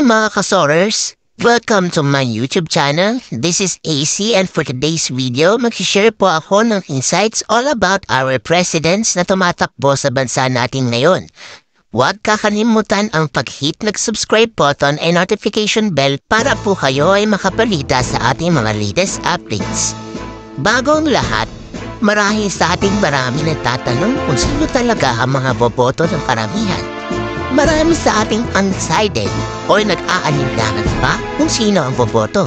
mga kasorers! Welcome to my YouTube channel. This is AC and for today's video, mag-share po ako ng insights all about our presidents na tumatakbo sa bansa natin ngayon. Huwag kakalimutan ang pag-hit ng subscribe button and notification bell para po kayo ay makabalita sa ating mga latest updates. Bago ang lahat, marahil sa ating marami nagtatanong kung sino talaga ang mga boboto ng karamihan. Marami sa ating undecided o nag-aalinlangan pa kung sino ang boboto.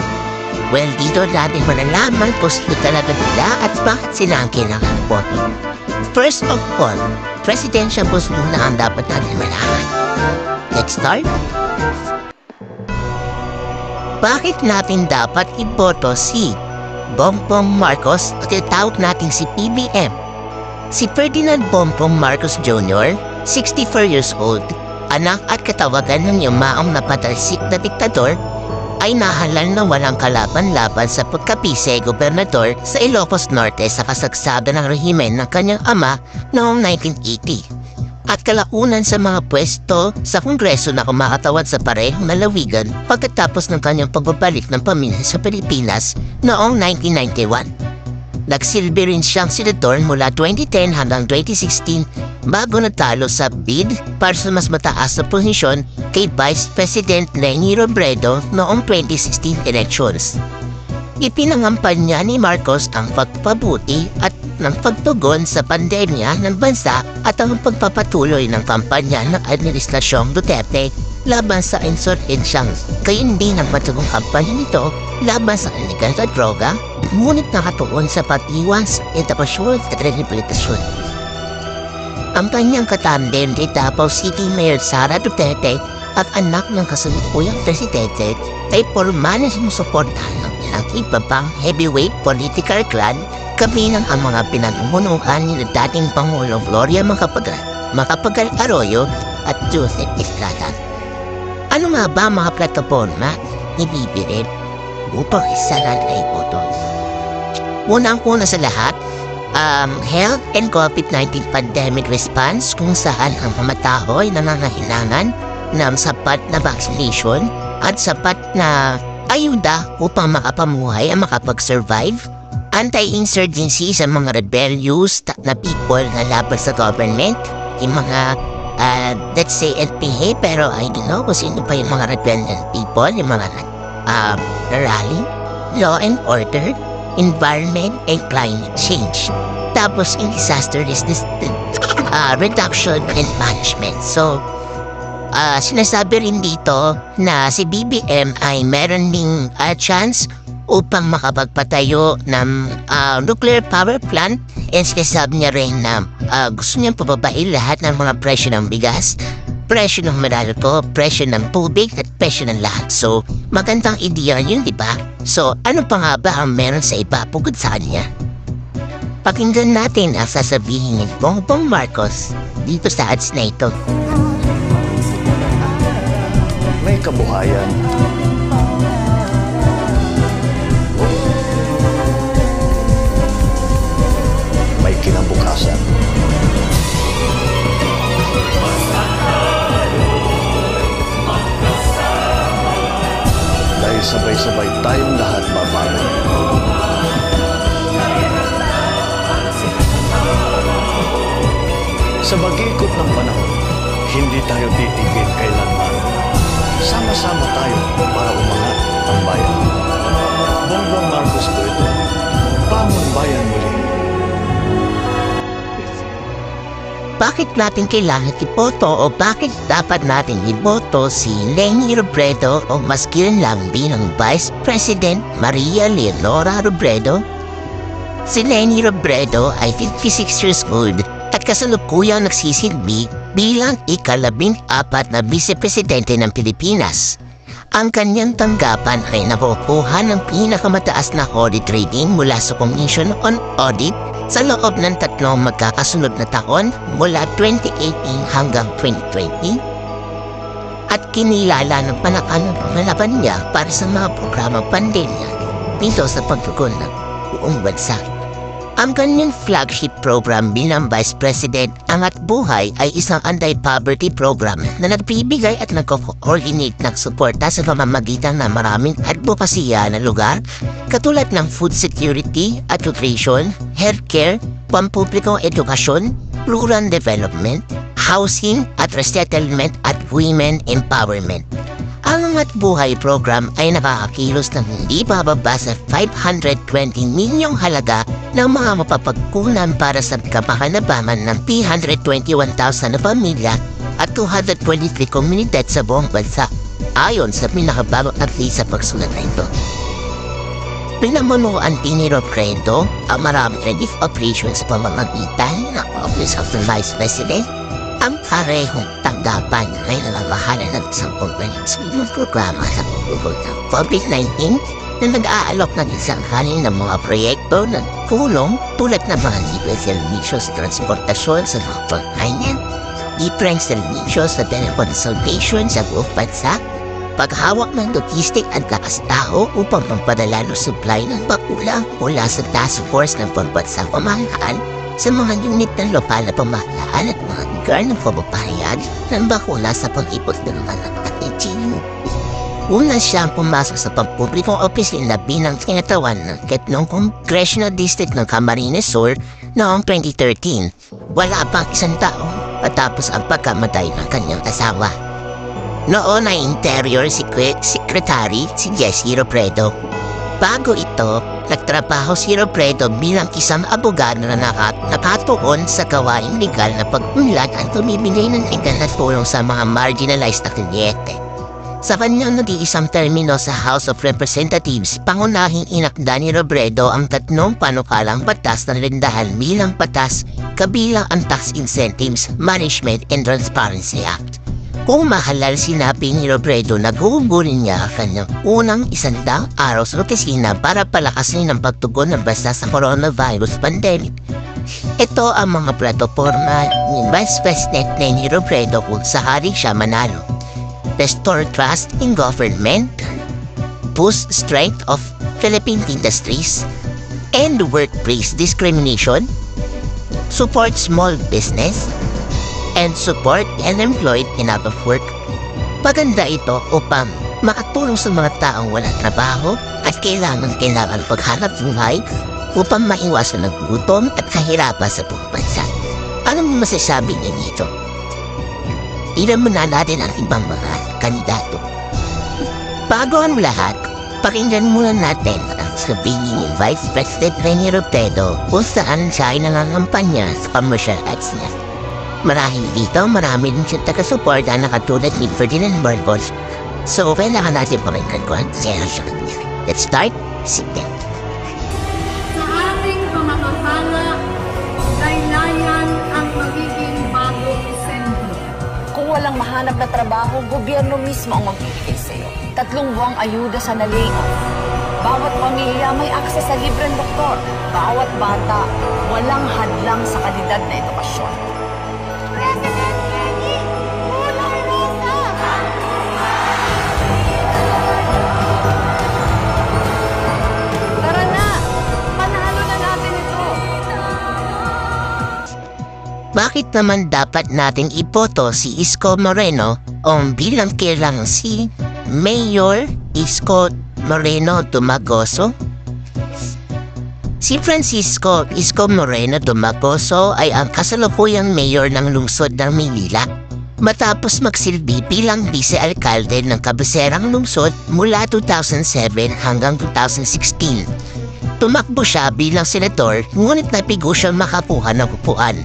Well, dito natin malalaman kung sino talaga nila at bakit sila ang kailangan boto. First of all, presidential post muna ang dapat natin malaman. Let's start. Bakit natin dapat iboto si Bongbong Marcos o tinatawag natin si PBM? Si Ferdinand Bongbong Marcos Jr., 64 years old, anak at katawagan ng yumaong na patalsik na diktador, ay nahalal na walang kalaban-laban sa pagkapise gobernador sa Ilocos Norte sa kasagsagan ng rehimen ng kanyang ama noong 1980. At kalaunan sa mga pwesto sa Kongreso na kumakatawad sa parehong lalawigan pagkatapos ng kanyang pagbabalik ng pamilya sa Pilipinas noong 1991. Nagsilbi rin siyang senador mula 2010 hanggang 2016 bago natalo sa bid para sa mas mataas na posisyon kay Vice President Leni Robredo noong 2016 elections. Ipinangampanya ni Marcos ang pagpabuti at ng pagtugon sa pandemya ng bansa at ang pagpapatuloy ng kampanya ng Administrasyong Duterte laban sa insurgensyang gayon din ang matugong kampanya nito laban sa illegal na droga, ngunit nakatuon sa pag-iwas, edukasyon at rehabilitasyon. Ang kanyang katandem kay Davao City Mayor Sara Duterte at anak ng kasalukuyang presidente ay formal na sinusuportahan ng ilang iba pang heavyweight political clan kabilang ang mga pinanumunuan ni dating Pangulong Gloria Macapagal Arroyo at Joseph Estrada. Ano nga ba mga plataforma ni BBM upang isalan ay boto? Unang-una sa lahat, health and COVID-19 pandemic response kung saan ang mga tao ay nangangailangan ng sapat na vaccination at sapat na ayuda upang makapamuhay at makapag-survive. Anti-insurgency sa mga rebellious na people na laban sa government, yung mga let's say NPA, pero I don't know kung sino pa yung mga rebellious people, yung mga rally, law and order, environment, and climate change. Tapos yung disaster reduction and management. So, sinasabi rin dito na si BBM ay meron ding chance upang makapagpatayo ng nuclear power plant, and sinasabi niya rin na gusto niyang pababain lahat ng mga presyo ng bigas, presyo ng meralco, presyo ng tubig at presyo ng lahat. So, magandang ideya yun, di ba? So, ano pa nga ba ang meron sa iba bukod sa kanya? Pakinggan natin ang sasabihin ni Bongbong Marcos dito sa ads na ito. May kabuhayan. May kinabukasan. Dahil sabay-sabay tayong lahat babago. Sa pag-ikot ng panahon, hindi tayo titigil kailanman. Sama-sama tayo para umangat ang bayan. Bongbong Marcos po ito. Bangon bayan muli. Bakit natin kailangan iboto o bakit dapat natin iboto si Leni Robredo o mas kilalang bilang Vice President Maria Leonora Robredo? Si Leni Robredo ay 56 years old at kasalukuyang nagsisilbi bilang ika-14 na Vice-Presidente ng Pilipinas. Ang kanyang tanggapan ay nakukuha ng pinakamataas na audit rating mula sa Commission on Audit sa loob ng 3 magkakasunod na taon mula 2018 hanggang 2020. At kinilala ng panakalaban niya para sa mga programang pandemya dito sa pagtugon ng buong bansa. Ang kanyang flagship program bilang Vice President, Angat Buhay, ay isang anti-poverty program na nagbibigay at nag-coordinate ng suporta sa pamamagitan ng maraming advokasya na lugar katulad ng food security at nutrition, healthcare, pampublikong edukasyon, rural development, housing at resettlement at women empowerment. Ang Angat Buhay program ay nakakakilos ng hindi bababa sa 520 milyong halaga ng mga mapapagkunan para sa kapakinabangan ng 321,000 na pamilya at 223 komunidad sa buong bansa, ayon sa pinakabagong atli sa pagsulat na ito. Pinamunuan din ni Robredo ang maraming relief operations sa pamamagitan ng Office of the Vice President. Ang parehong tanggapan ay nangamahala ng isang komprehensibong programa sa pagbubuo ng COVID-19 na nag-aalok ng isang halin ng mga proyekto ng tulong tulad ng mga libre servisyo sa transportasyon sa mga frontline, libreng servisyo sa teleconsultation sa buong bansa, paghawak ng logistic at lakas-tao upang magpadala ng supply ng bakula mula sa Task Force ng Pambansang Pamahalaan sa mga unit ng lokal na pamahalaan at mga lugar ng pamapahayag ng bakula sa pag-ipot ng mga nagkakitiyo. Una siyang pumasok sa pampublikong opisina bilang kinatawan ng Ketlong Congressional District ng Camarines Sur noong 2013. Wala pang isang taon matapos ang pagkamatay ng kanyang asawa. Noon ay Interior Secretary si Jessie Robredo. Bago ito, nagtrabaho si Robredo bilang isang abogado na nakatuon sa gawaing legal na pag-unlad at tumibigay ng legal na tulong sa mga marginalized na kliyente. Sa kanyang nag-iisang termino sa House of Representatives, pangunahing inakda ni Robredo ang 3 panukalang batas na rindahan bilang batas kabilang ang Tax Incentives, Management and Transparency Act. Kung mahalal sinabi ni Robredo, naghuhugurin niya ang kanyang unang 100 araw sa opisina para palakasin ang pagtugon ng bansa sa coronavirus pandemic. Ito ang mga plataforma ni Vice President Leni Robredo kung sakali siya manalo. Restore trust in government, boost strength of Philippine industries, end workplace discrimination, support small business, and support unemployed and out of work. Maganda ito upang makatulong sa mga taong walang trabaho at kailangan paghanap buhay upang maiwasan ng gutom at kahirapan sa buong bansa. Anong masasabi niya dito? Tignan muna natin ang ibang mga kandidato. Bago ang lahat, pakinggan muna natin ang sabihin ni Vice President Leni Robredo kung saan siya ay nangangampanya sa commercial ads niya. Marahil dito, marami din siya taga-suporta na katulad ni Ferdinand Marcos. So, kailangan natin pakinggan ko ang siya. Let's start. Sit down. Sa ating pamamahana, laylayan ang magiging bagong sentro. Kung walang mahanap na trabaho, gobyerno mismo ang magbibigay sa'yo. 3 buwang ayuda sa na-layoff. Bawat pamilya may akses sa libreng doktor. Bawat bata, walang hadlang sa kalidad na edukasyon. President Leni, Kulay Rosa! Tara na! Panalo na natin ito! Bakit naman dapat nating iboto si Isko Moreno o bilang kilalang si Mayor Isko Moreno Dumagoso? Si Francisco Isko Moreno Dumagoso ay ang kasalukuyang mayor ng lungsod ng Maynila matapos magsilbi bilang vice-alkalde ng kabiserang lungsod mula 2007 hanggang 2016. Tumakbo siya bilang senador ngunit napigo siyang makakuha ng upuan.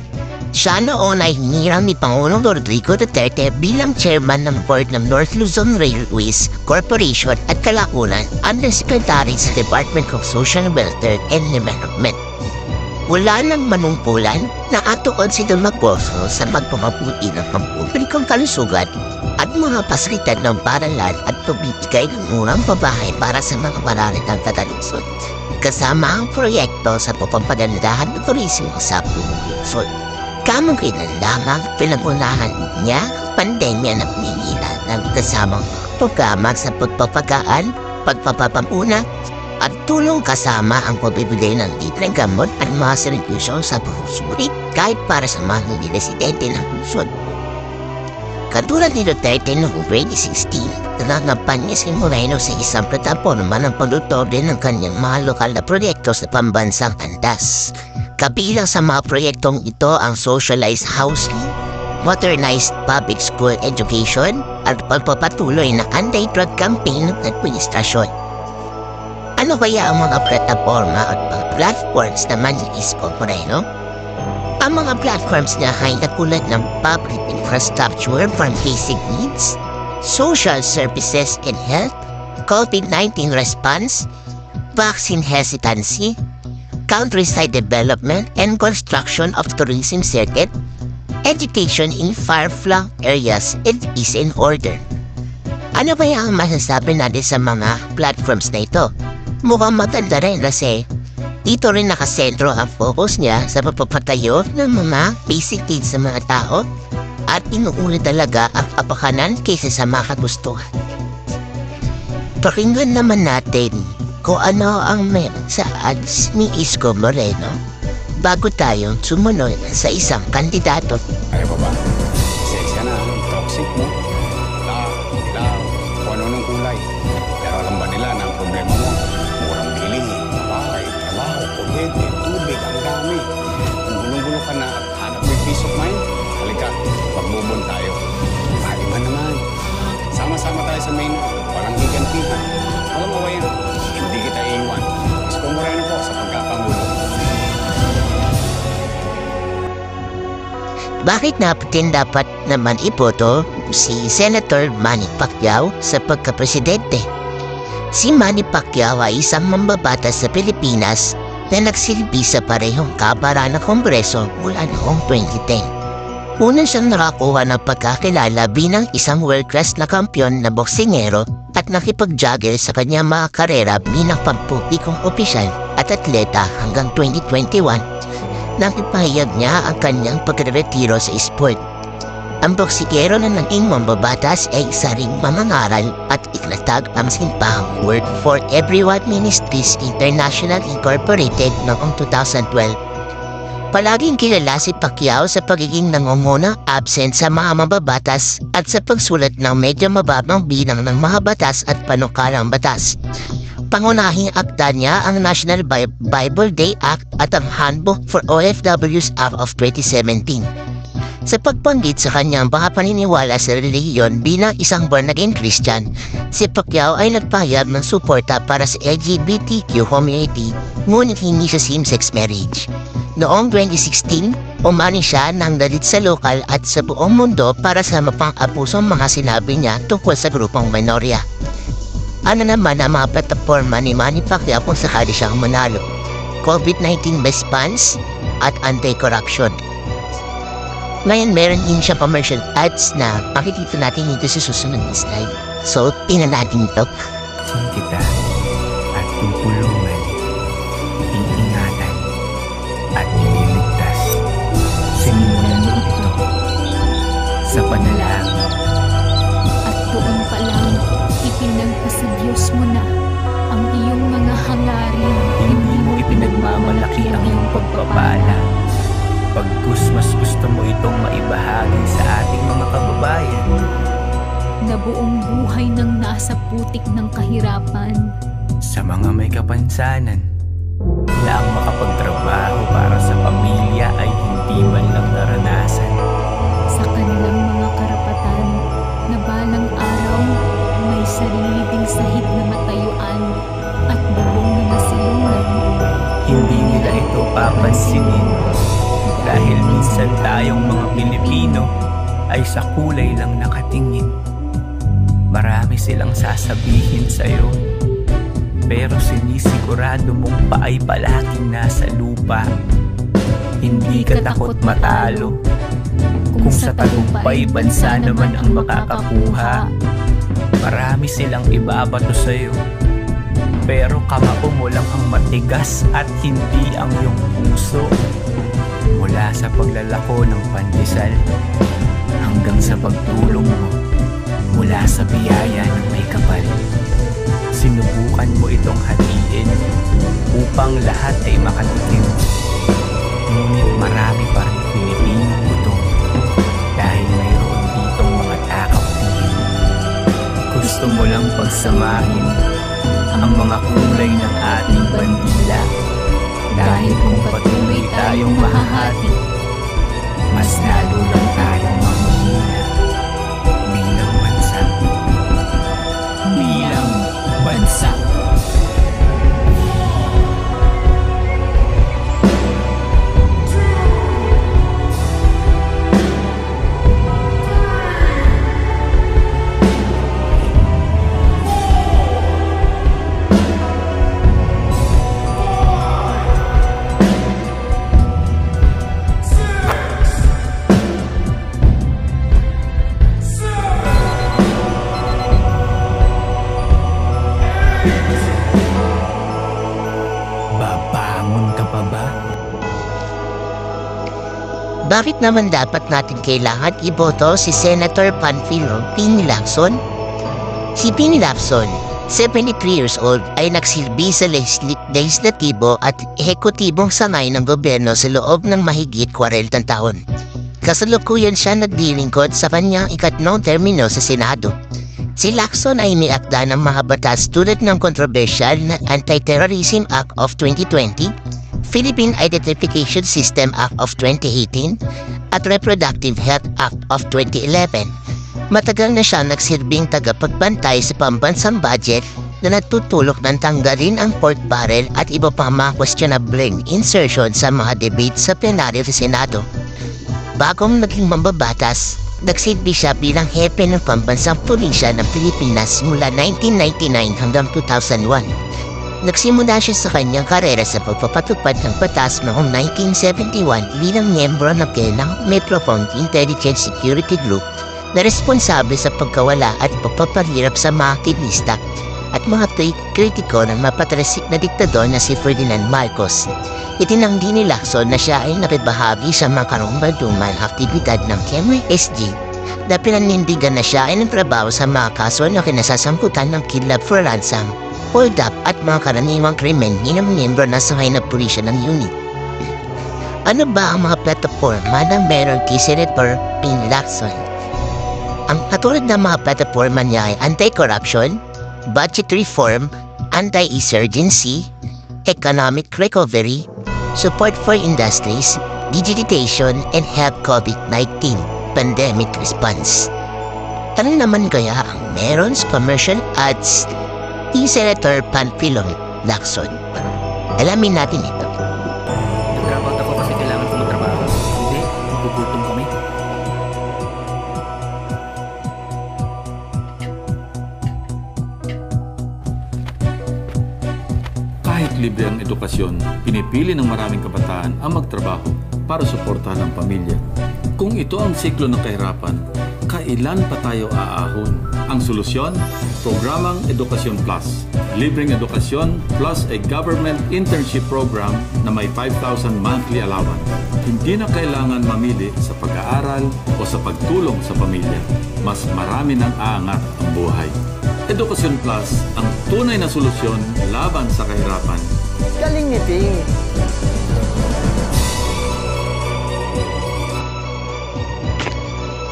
Siya noon ay hinirang ni Pangulong Rodrigo Duterte bilang chairman ng board ng North Luzon Railways Corporation at kalaunan Undersecretary sa Department of Social Welfare and Development. Wala nang manungkulan na atuon si Dumagoso sa pagpamabuti ng pampublikong kalusugan at mga pasilidad ng paralan at pagbibigay ng unang pabahay para sa mga mararitang katalusod, kasama ang proyekto sa papampagandahan ng turismo sa buong lungsod. Kamukinan lamang pinagunahan niya pandemya ng Maynila ng kasamang programa sa pagpapagaan, pagpapapamuna at tulong kasama ang pagbibigay ng libreng gamot at mga serbisyo sa pagsusuri kahit para sa mga hindi residente ng lungsod. Katulad ni Duterte noong 2016, nangangampanya si Moreno sa isang plataporma ng paglutobre ng kanyang mga lokal na proyekto sa pambansang andas. Kabilang sa mga proyektong ito ang socialized housing, modernized public school education, at pagpapatuloy na anti-drug campaign ng administrasyon. Ano kaya ang mga plataforma at mga platforms naman ni Isko Moreno? Ang mga platforms niya ay katulad ng public infrastructure for basic needs, social services and health, COVID-19 response, vaccine hesitancy, countryside development and construction of tourism circuit, education in far-flung areas, and peace and order. Ano ba ang masasabi natin sa mga platforms na ito? Mukhang maganda rin kasi dito rin nakasentro ang focus niya sa pagpapatayo ng mga basic needs sa mga tao at inuuli talaga ang kapakanan kaysa sa mga kagustuhan. Pakinggan naman natin kung ano ang meron sa ads ni Isko Moreno bago tayo sumunod sa isang kandidato. Ay ba? Sexy na, toxic mo. Ilaw, kung ano nung kulay. Pero alam ba nila na ang problema mo? Murang biling, bahay, trabaho, kuryente, tubig, ang dami. Kung gulong-gulo ka na at hanap mo yung peace of mind, halika, magbubon tayo. Pari ba naman? Sama-sama tayo sa main, walang higantihan. Walang awayan, hindi kita iiwan. Isko Moreno po sa pagkapangulo. Bakit natin dapat naman iboto si Senator Manny Pacquiao sa pagkapresidente? Si Manny Pacquiao ay isang mambabatas sa Pilipinas na nagsilbi sa parehong kabara ng Kongreso mula noong 2010. Una siyang nakakuha ng pagkakilala bilang isang world-class na kampiyon na boksingero at nakipag-jogger sa kanyang mga karera bilang pampublikong opisyal at atleta hanggang 2021. Nang ipahayag niya ang kanyang pagre-retiro sa sport. Ang boksingero na naging mambabatas ay isa ring mangangaral at itinatag ang simbahang Work for Everyone Ministries International Incorporated noong 2012. Palaging kilala si Pacquiao sa pagiging nangunguna, absent sa mga mababatas at sa pagsulat ng medyo mababang bilang ng mga batas at panukalang batas. Pangunahing akda niya ang National Bible Day Act at ang Handbook for OFWs Act of 2017. Sa pagbanggit sa kanyang baka paniniwala sa relihiyon bilang isang born-again Christian, si Pacquiao ay nagpahayag ng suporta para sa LGBTQ community, ngunit hindi sa same-sex marriage. Noong 2016, umani siya ng dalit sa lokal at sa buong mundo para sa mapang-abusong mga sinabi niya tungkol sa grupong minorya. Ano naman ang mga plataforma ni Manny Pacquiao kung sakali siyang manalo? COVID-19 response at anti-corruption. Ngayon meron din siya commercial ads na makikita natin dito sa susunod na slide. So, tingnan natin ito. Kita at tutulungan, iingatan at ililigtas. Sinimulan mo ito sa panalangin. At doon pa lang, ipinagpa sa Diyos mo na ang iyong mga hangarin. Hindi mo ipinagmamalaki ang iyong pagpapala. Pagkus mas gusto mo itong maibahagi sa ating mga kababayan. Na buong buhay nang nasa putik ng kahirapan. Sa mga may kapansanan, na ang makapagtrabaho para sa pamilya ay hindi man lang naranasan. Sa kanilang mga karapatan, na balang araw, may sarili ding sahig na matayuan at bubong na nasilungan. Hindi nila ito papansinin. Dahil minsan tayong mga Pilipino ay sa kulay lang nakatingin. Marami silang sasabihin sa'yo, pero sinisigurado mong paay palaging nasa lupa. Hindi ka takot matalo, kung sa tagumpay bansa naman ang makakakuha. Marami silang ibabato sa'yo, pero kamao mo lang ang matigas at hindi ang iyong puso. Mula sa paglalako ng pandesal hanggang sa pagtulong mo, mula sa biyaya ng may kapal. Sinubukan mo itong hatiin upang lahat ay makatikim. Ngunit marami pa rin Pilipinong gutom dahil mayroon ditong mga takaw tingin. Gusto mo lang pagsamahin ang mga kulay ng ating bandila dahil kung patuloy tayong mahahati, mas lalo lang tayong mahihina bilang bansa. Bilang bansa. Babangon ka pa ba? Bakit naman dapat natin kailangan iboto si Senator Panfilo Pini Lacson? Si Pini Lacson, 73 years old, ay nagsilbi sa legislatibo at ehekutibong sangay ng gobyerno sa loob ng mahigit 40 taon. Kasalukuyan siya naglilingkod sa kanyang ikatlong termino sa Senado. Si Lacson ay niakda ng mga batas tulad ng controversial na Anti-Terrorism Act of 2020, Philippine Identification System Act of 2018, at Reproductive Health Act of 2011. Matagal na siya nagsilbing tagapagbantay sa pambansang budget na nagtutulok ng tanggalin ang pork barrel at iba pang mga questionable insertion sa mga debate sa plenaryo sa Senado. Bagong naging mambabatas, nagsilbi siya bilang hepe ng pambansang pulisya ng Pilipinas mula 1999 hanggang 2001. Nagsimula siya sa kanyang karera sa pagpapatupad ng batas noong 1971 bilang miyembro ng Metropolitan Intelligence Security Group na responsable sa pagkawala at pagpapahirap sa mga aktivista at mga kritiko ng mapatrasik na diktador na si Ferdinand Marcos. Itinanggi ni Lacson na siya ay nakibahagi sa mga karumbaduman aktibidad ng MSG na pinanindigan na siya ay nagtrabaho sa mga kaso na kinasasamputan ng kidnap for ransom, hold up at mga karaniwang krimen ng miyembro na sangay na pulisya ng unit. Ano ba ang mga plataforma na meron kay Senator Pini Lacson? Ang katulad ng mga plataforma niya ay anti-corruption, budget reform, anti-insurgency, economic recovery, support for industries, digitization, and help COVID-19 pandemic response. Ano naman kaya ang meron sa commercial ads ni Senator Panfilo Lacson? Alamin natin ito. Nag-dropout ako kasi kailangan ko magtrabaho. Hindi, magugutom kami. Kahit libre ang edukasyon, pinipili ng maraming kabataan ang magtrabaho para suportahan ang pamilya. Kung ito ang siklo ng kahirapan, kailan pa tayo aahon? Ang solusyon? Programang Edukasyon Plus. Libreng edukasyon plus a government internship program na may 5,000 monthly allowance. Hindi na kailangan mamili sa pag-aaral o sa pagtulong sa pamilya. Mas marami nang aangat ang buhay. Edukasyon Plus ang tunay na solusyon laban sa kahirapan. Galing ni Ting.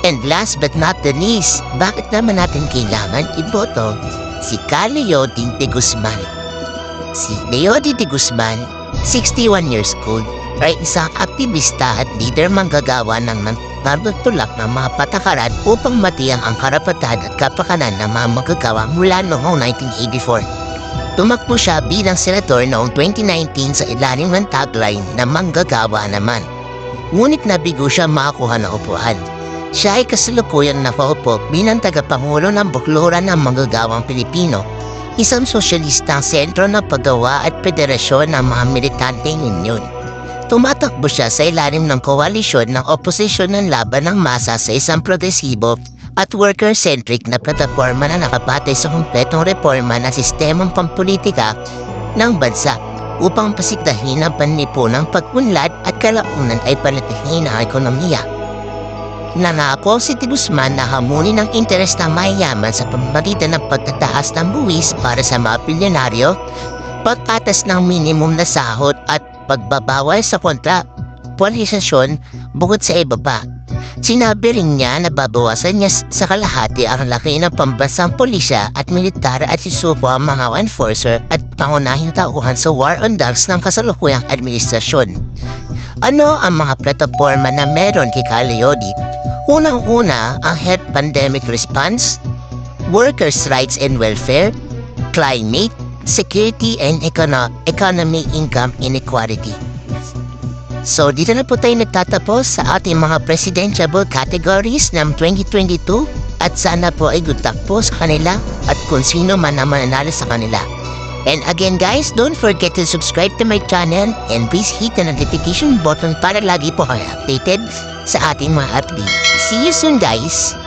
And last but not the least, bakit naman natin kailangan iboto si Leody de Guzman? Si Leody de Guzman, 61 years old, ay isang aktivista at leader manggagawa ng nagtutulak ng mga patakaran upang matiyang ang karapatan at kapakanan ng mga manggagawa mula noong 1984. Tumakbo siya bilang senador noong 2019 sa ilalim ng tagline na manggagawa naman. Ngunit nabigo siya makakuha ng upuan. Siya ay kasalukuyang nakaupo bilang tagapangulo ng Bukluran ng Manggagawang Pilipino, isang sosyalistang sentro ng paggawa at federasyon ng mga militanteng union. Tumatakbo siya sa ilalim ng koalisyon ng oposisyon ng laban ng masa sa isang progresibo at worker-centric na plataforma na nakapatay sa kumpletong reforma na sistemang pampolitika ng bansa upang pasigdahin ang panlipunang pag-unlad at kalaunan ay panatihin ang ekonomiya. Nangako si De Guzman na hamunin ang interes ng mayayaman sa pamamagitan ng pagtataas ng buwis para sa mga bilyonaryo, pagtatas ng minimum na sahod at pagbabawal sa kontra-polarisasyon bukod sa iba pa. Sinabi rin niya na babawasan niya sa kalahati ang laki ng pambansang pulisya at militar at isupo ang mga enforcer at pangunahing tauhan sa war on drugs ng kasalukuyang administrasyon. Ano ang mga plataforma na meron kay Calayodi? Unang-una ang health pandemic response, workers' rights and welfare, climate, security and economy income inequality. So dito na po tayo nagtatapos sa ating mga presidentiable categories ng 2022 at sana po ay good luck po sa kanila at kung sino man ang mananalo sa kanila. And again guys, don't forget to subscribe to my channel and please hit the notification button para lagi po kayo updated sa ating mga updates. See you soon guys!